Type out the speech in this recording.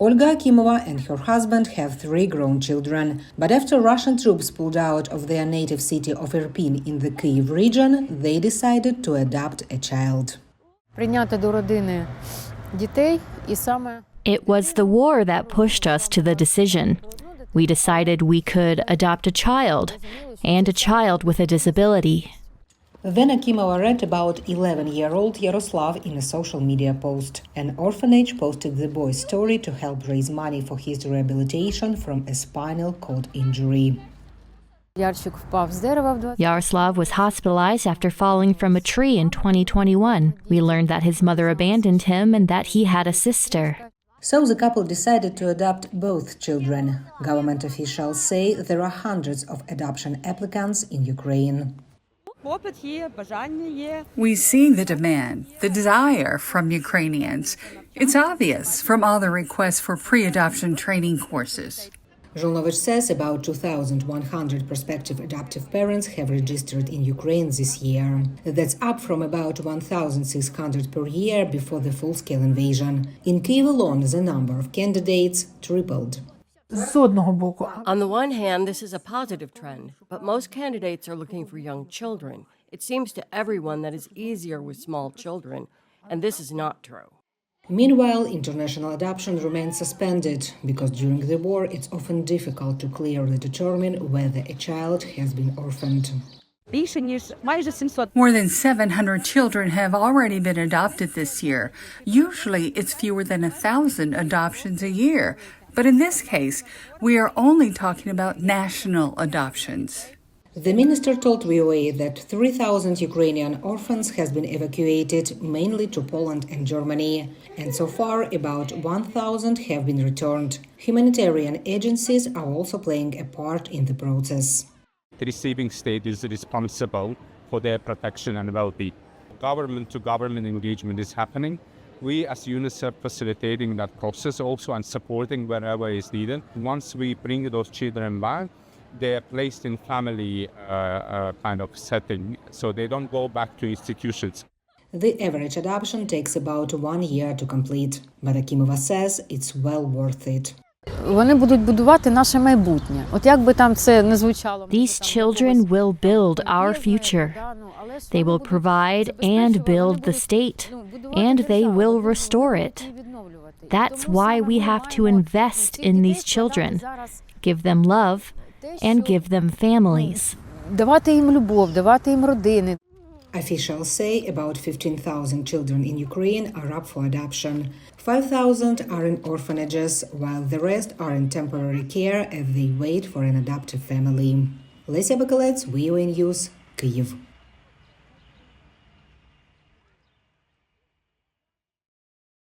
Olga Akimova and her husband have 3 grown children. But after Russian troops pulled out of their native city of Irpin in the Kyiv region, they decided to adopt a child. Прийняти до родини дітей і саме It was the war that pushed us to the decision. We decided we could adopt a child, and a child with a disability. Then Akimova read about 11-year-old Yaroslav in a social media post. An orphanage posted the boy's story to help raise money for his rehabilitation from a spinal cord injury. Ярчик впав з дерева в 20. Yaroslav was hospitalized after falling from a tree in 2021. We learned that his mother abandoned him and that he had a sister. So the couple decided to adopt both children. Government officials say there are hundreds of adoption applicants in Ukraine. We see the demand, the desire from Ukrainians. It's obvious from all the requests for pre-adoption training courses. Zhulnovich says about 2,100 prospective adoptive parents have registered in Ukraine this year. That's up from about 1,600 per year before the full-scale invasion. In Kyiv alone, the number of candidates tripled. On the one hand, this is a positive trend, but most candidates are looking for young children. It seems to everyone that it's easier with small children, and this is not true. Meanwhile, international adoption remains suspended because during the war it's often difficult to clearly determine whether a child has been orphaned. More than 700 children have already been adopted this year. Usually it's fewer than 1,000 adoptions a year. But in this case, we are only talking about national adoptions. The minister told VOA that 3,000 Ukrainian orphans has been evacuated, mainly to Poland and Germany, and so far about 1,000 have been returned. Humanitarian agencies are also playing a part in the process. The receiving state is responsible for their protection and well-being. Government-to-government engagement is happening. We as UNICEF facilitating that process also and supporting wherever is needed. Once we bring those children back, they are placed in family kind of setting, so they don't go back to institutions. The average adoption takes about 1 year to complete, but Akimova says it's well worth it. Вони будуть будувати наше майбутнє. От як би там це не звучало. These children will build our future. They will provide and build the state, and they will restore it. That's why we have to invest in these children, give them love, and give them families. Давати їм любов, давати їм родини. Officials say about 15,000 children in Ukraine are up for adoption. 5,000 are in orphanages, while the rest are in temporary care as they wait for an adoptive family. Lesia Bakalets, VOA News, Kyiv.